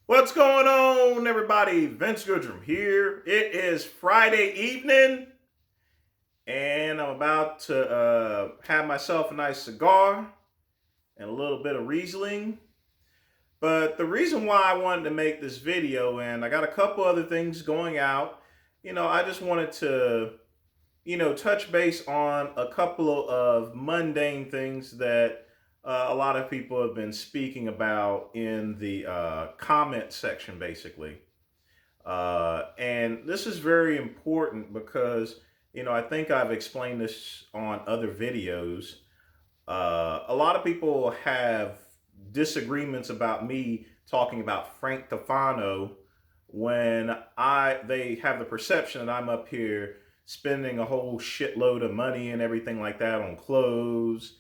What's going on, everybody? Vince Goodrum here. It is Friday evening, and I'm about to have myself a nice cigar and a little bit of Riesling. But the reason why I wanted to make this video, and I got a couple other things going out, I just wanted to, touch base on a couple of mundane things that a lot of people have been speaking about in the comment section, basically. And this is very important because, I think I've explained this on other videos. A lot of people have disagreements about me talking about Frank Tufano when they have the perception that I'm up here spending a whole shitload of money and everything like that on clothes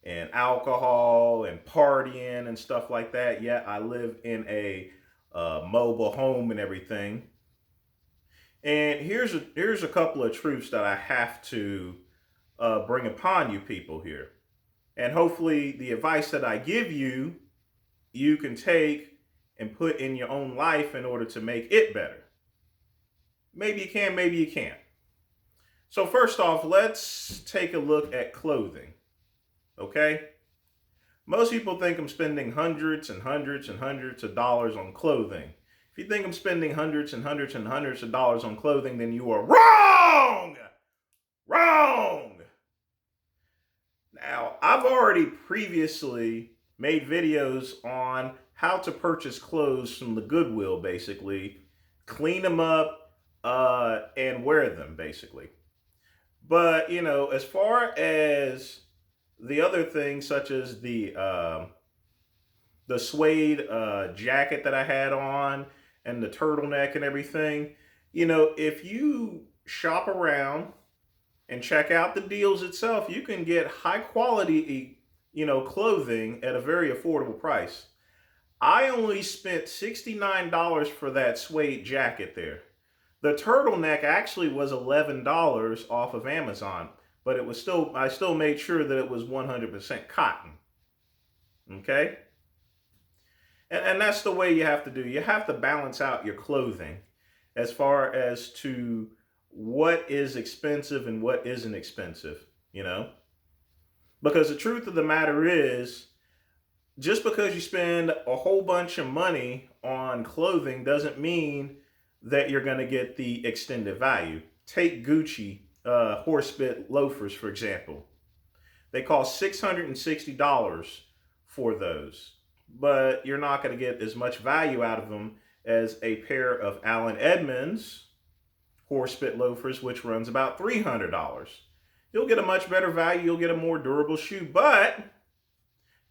and alcohol and partying and stuff like that. Yet I live in a mobile home and everything. And here's a couple of truths that I have to bring upon you people here. And hopefully the advice that I give you, you can take and put in your own life in order to make it better. Maybe you can, maybe you can't. So first off, let's take a look at clothing. Okay? Most people think I'm spending hundreds and hundreds and hundreds of dollars on clothing. If you think I'm spending hundreds and hundreds and hundreds of dollars on clothing, then you are wrong! Wrong! Now, I've already previously made videos on how to purchase clothes from the Goodwill, basically. Clean them up and wear them, basically. But, as far as the other things, such as the suede jacket that I had on and the turtleneck and everything, if you shop around and check out the deals itself, you can get high quality, clothing at a very affordable price. I only spent $69 for that suede jacket there. The turtleneck actually was $11 off of Amazon, but I still made sure that it was 100% cotton. Okay? And that's the way you have to do. You have to balance out your clothing as far as to what is expensive and what isn't expensive, Because the truth of the matter is, just because you spend a whole bunch of money on clothing doesn't mean that you're going to get the extended value. Take Gucci horsebit loafers, for example. They cost $660 for those, but you're not going to get as much value out of them as a pair of Allen Edmonds horsebit loafers, which runs about $300. You'll get a much better value. You'll get a more durable shoe, but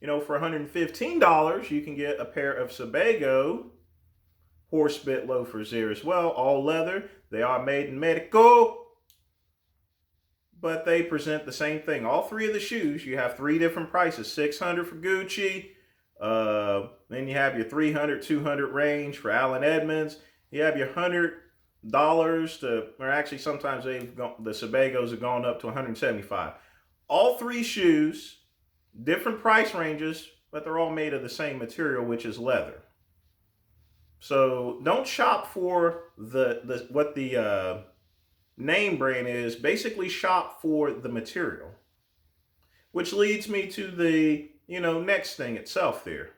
for $115, you can get a pair of Sebago horsebit loafers there as well, all leather. They are made in Mexico, but they present the same thing. All three of the shoes, you have three different prices. $600 for Gucci, then you have your $300, $200 range for Allen Edmonds. You have your $100 or actually sometimes the Sebagos have gone up to $175. All three shoes, different price ranges, but they're all made of the same material, which is leather. So don't shop for what the name brand is. Basically shop for the material. Which leads me to the, next thing itself there.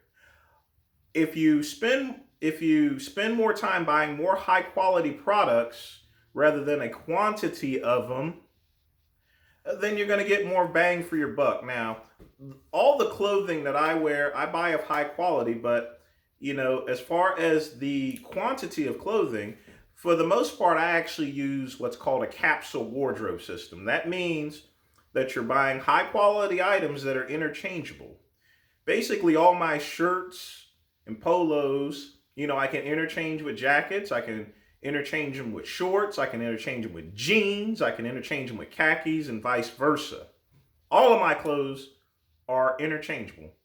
If you spend more time buying more high quality products rather than a quantity of them, then you're going to get more bang for your buck. Now, all the clothing that I wear, I buy of high quality, but as far as the quantity of clothing, for the most part, I actually use what's called a capsule wardrobe system. That means that you're buying high quality items that are interchangeable. Basically, all my shirts and polos, I can interchange with jackets. I can interchange them with shorts. I can interchange them with jeans. I can interchange them with khakis and vice versa. All of my clothes are interchangeable.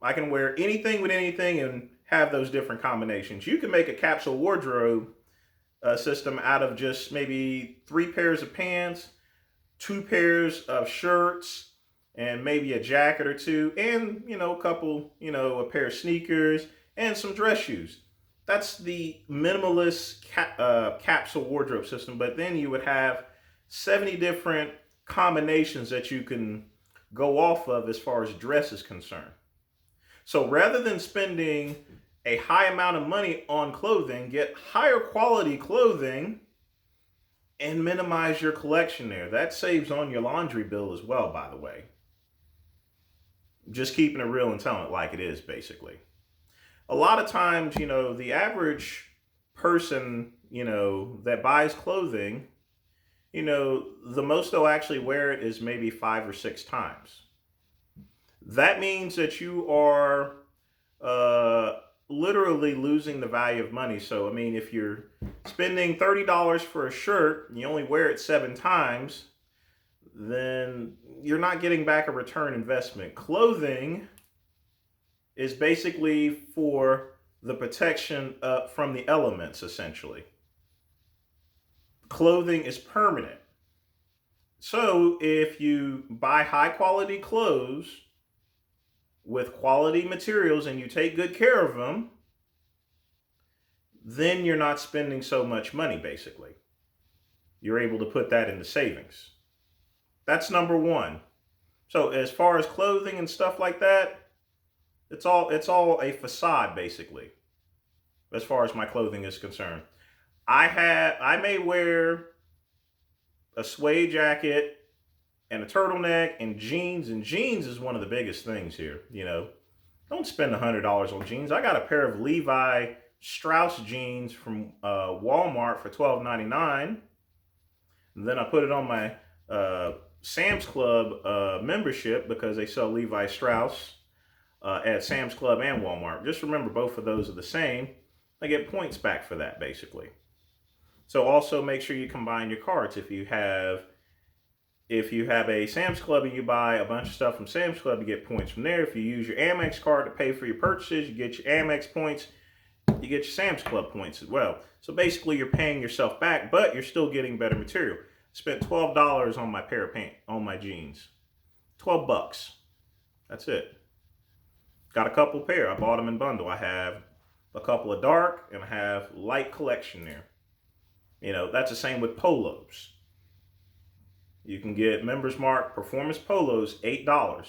I can wear anything with anything and have those different combinations. You can make a capsule wardrobe system out of just maybe 3 pairs of pants, 2 pairs of shirts, and maybe a jacket or two, and a couple, a pair of sneakers and some dress shoes. That's the minimalist capsule wardrobe system. But then you would have 70 different combinations that you can go off of as far as dress is concerned. So rather than spending a high amount of money on clothing, get higher quality clothing and minimize your collection there. That saves on your laundry bill as well, by the way. Just keeping it real and telling it like it is, basically. A lot of times, the average person, that buys clothing, the most they'll actually wear it is maybe 5 or 6 times. That means that you are literally losing the value of money. So, I mean, if you're spending $30 for a shirt and you only wear it 7 times, then you're not getting back a return investment. Clothing is basically for the protection from the elements, essentially. Clothing is permanent. So if you buy high quality clothes with quality materials and you take good care of them, then you're not spending so much money, basically. You're able to put that into savings. That's number one. So as far as clothing and stuff like that, it's all a facade, basically, as far as my clothing is concerned. I may wear a suede jacket and a turtleneck and jeans is one of the biggest things here. Don't spend $100 on jeans. I got a pair of Levi Strauss jeans from Walmart for $12.99. And then I put it on my Sam's Club membership because they sell Levi Strauss at Sam's Club and Walmart. Just remember, both of those are the same. I get points back for that, basically. So also make sure you combine your cards. If you have a Sam's Club and you buy a bunch of stuff from Sam's Club, you get points from there. If you use your Amex card to pay for your purchases, you get your Amex points. You get your Sam's Club points as well. So basically, you're paying yourself back, but you're still getting better material. Spent $12 on my pair of pants, on my jeans. $12. That's it. Got a couple pair. I bought them in bundle. I have a couple of dark and I have light collection there. That's the same with polos. You can get Members Mark Performance Polos, $8.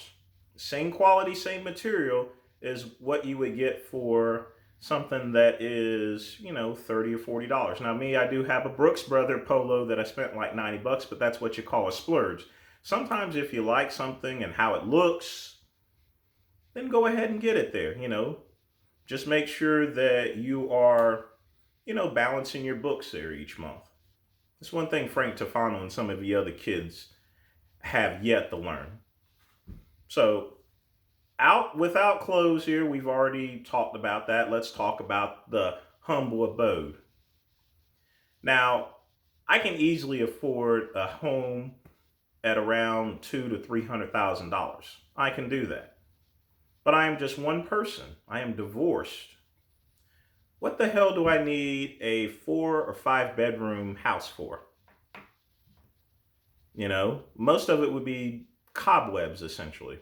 Same quality, same material is what you would get for something that is, $30 or $40. Now me, I do have a Brooks Brother polo that I spent like $90, but that's what you call a splurge. Sometimes if you like something and how it looks, then go ahead and get it there, Just make sure that you are, balancing your books there each month. That's one thing Frank Tofano and some of the other kids have yet to learn. So, without clothes here, we've already talked about that. Let's talk about the Humble Abode. Now, I can easily afford a home at around $200,000 to $300,000. I can do that. But I am just one person. I am divorced. What the hell do I need a 4 or 5 bedroom house for? Most of it would be cobwebs, essentially.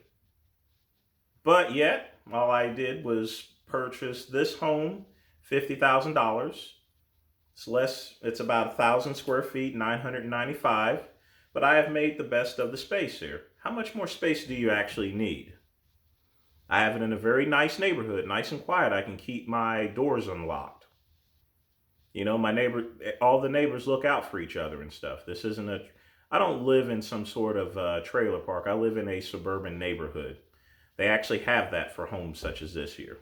But yet, all I did was purchase this home, $50,000. It's about 1,000 square feet, 995. But I have made the best of the space here. How much more space do you actually need? I have it in a very nice neighborhood, nice and quiet. I can keep my doors unlocked. All the neighbors look out for each other and stuff. I don't live in some sort of trailer park. I live in a suburban neighborhood. They actually have that for homes such as this here.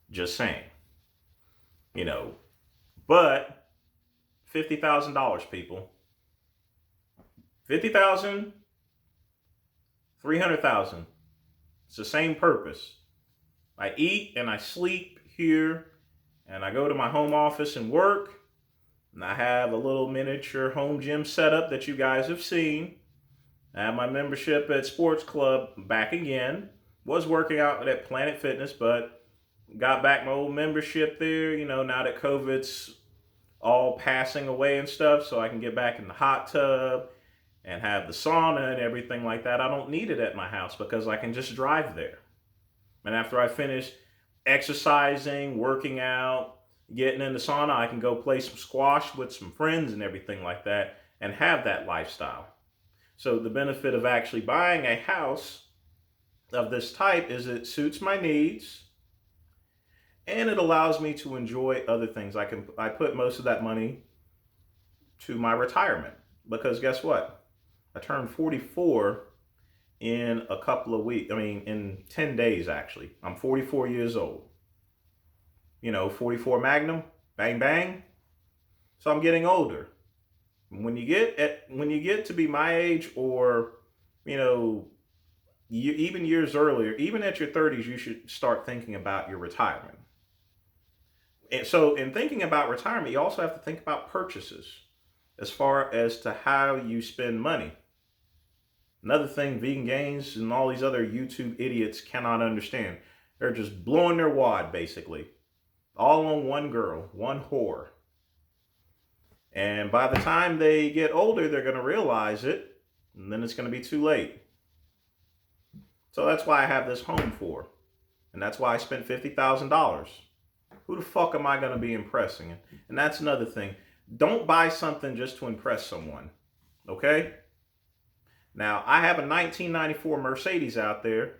Just saying. But $50,000, people. $50,000, $300,000. It's the same purpose. I eat and I sleep here, and I go to my home office and work, and I have a little miniature home gym setup that you guys have seen. I have my membership at Sports Club back again. Was working out at Planet Fitness, but got back my old membership there, now that COVID's all passing away and stuff, so I can get back in the hot tub and have the sauna and everything like that. I don't need it at my house because I can just drive there. And after I finish exercising, working out, getting in the sauna, I can go play some squash with some friends and everything like that and have that lifestyle. So the benefit of actually buying a house of this type is it suits my needs and it allows me to enjoy other things. I put most of that money to my retirement because guess what? I turned 44 in a couple of weeks. In 10 days actually. I'm 44 years old. 44 Magnum, bang bang. So I'm getting older. When you get to be my age, or even years earlier, even at your 30s, you should start thinking about your retirement. And so in thinking about retirement, you also have to think about purchases as far as to how you spend money. Another thing Vegan Gains and all these other YouTube idiots cannot understand. They're just blowing their wad, basically. All on one girl, one whore. And by the time they get older, they're going to realize it, and then it's going to be too late. So that's why I have this home for. And that's why I spent $50,000. Who the fuck am I going to be impressing? And that's another thing. Don't buy something just to impress someone. Okay? Now, I have a 1994 Mercedes out there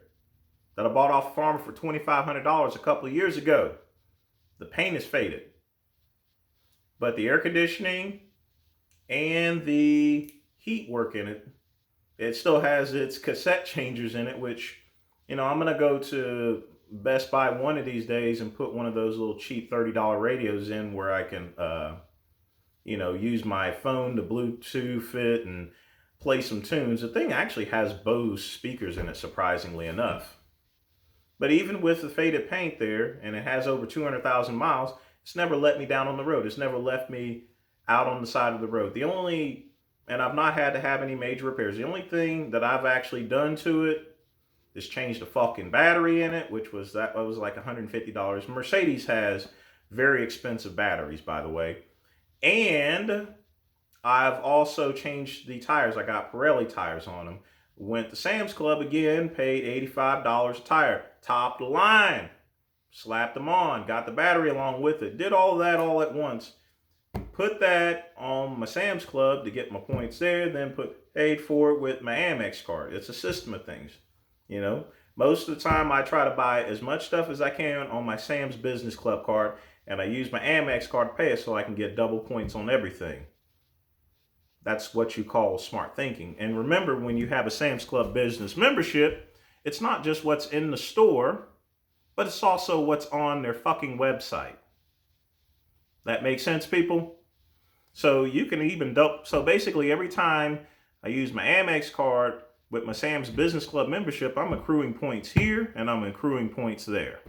that I bought off a farmer for $2,500 a couple of years ago. The paint is faded. But the air conditioning and the heat work in it, it still has its cassette changers in it, which, I'm going to go to Best Buy one of these days and put one of those little cheap $30 radios in where I can, use my phone to Bluetooth it and play some tunes. The thing actually has Bose speakers in it, surprisingly enough. But even with the faded paint there, and it has over 200,000 miles, it's never let me down on the road. It's never left me out on the side of the road. And I've not had to have any major repairs. The only thing that I've actually done to it is change the fucking battery in it, which was like $150. Mercedes has very expensive batteries, by the way. And I've also changed the tires. I got Pirelli tires on them. Went to Sam's Club again, paid $85 a tire. Top the line. Slapped them on. Got the battery along with it. Did all of that all at once. Put that on my Sam's Club to get my points there. Then paid for it with my Amex card. It's a system of things. Most of the time I try to buy as much stuff as I can on my Sam's Business Club card. And I use my Amex card to pay it so I can get double points on everything. That's what you call smart thinking. And remember, when you have a Sam's Club business membership, it's not just what's in the store, but it's also what's on their fucking website. That makes sense, people? So you can even so basically every time I use my Amex card with my Sam's Business Club membership, I'm accruing points here and I'm accruing points there.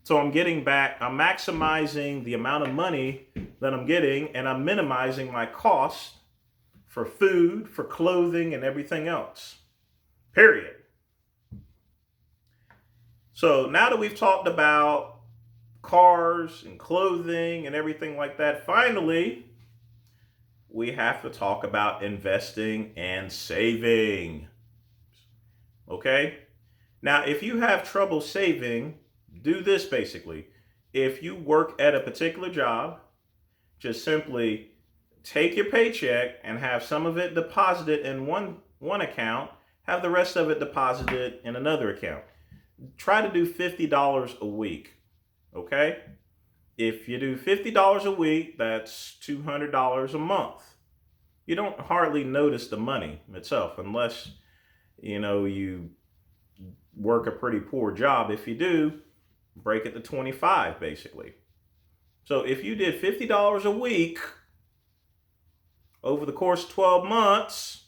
So I'm maximizing the amount of money that I'm getting, and I'm minimizing my costs for food, for clothing, and everything else. Period. So now that we've talked about cars and clothing and everything like that, finally, we have to talk about investing and saving. Okay? Now, if you have trouble saving, do this basically. If you work at a particular job, just simply take your paycheck and have some of it deposited in one account, have the rest of it deposited in another account. Try to do $50 a week, okay? If you do $50 a week, that's $200 a month. You don't hardly notice the money itself unless, you work a pretty poor job. If you do, break it to 25 basically. So if you did $50 a week over the course of 12 months,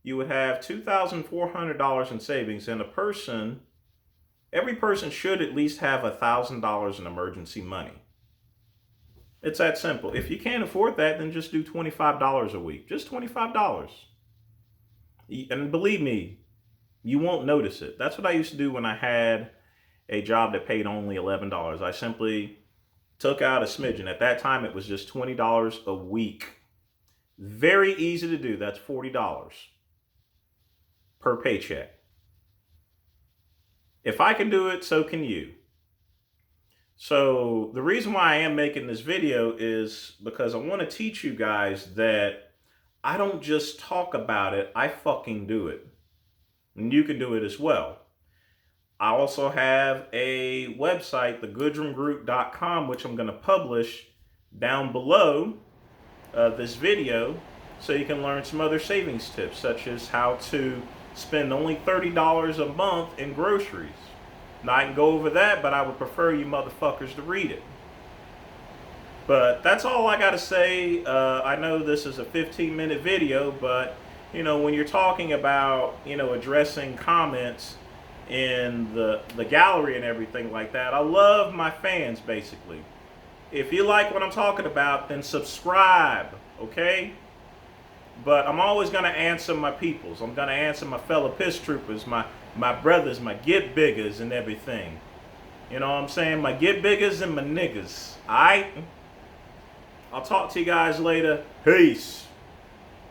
you would have $2,400 in savings. And every person should at least have $1,000 in emergency money. It's that simple. If you can't afford that, then just do $25 a week. Just $25. And believe me, you won't notice it. That's what I used to do when I had a job that paid only $11. I simply took out a smidgen. At that time, it was just $20 a week. Very easy to do. That's $40 per paycheck. If I can do it, so can you. So the reason why I am making this video is because I want to teach you guys that I don't just talk about it, I fucking do it. And you can do it as well. I also have a website, thegoodrumgroup.com, which I'm going to publish down below this video so you can learn some other savings tips, such as how to spend only $30 a month in groceries. Now, I can go over that, but I would prefer you motherfuckers to read it. But that's all I got to say. I know this is a 15-minute video, but, you know, when you're talking about, you know, addressing comments in the gallery and everything like that, I love my fans, basically. If you like what I'm talking about, then subscribe, okay? But I'm always going to answer my peoples. I'm going to answer my fellow piss troopers, my brothers, my get biggers and everything. You know what I'm saying? My get biggers and my niggas. Alright? I'll talk to you guys later. Peace.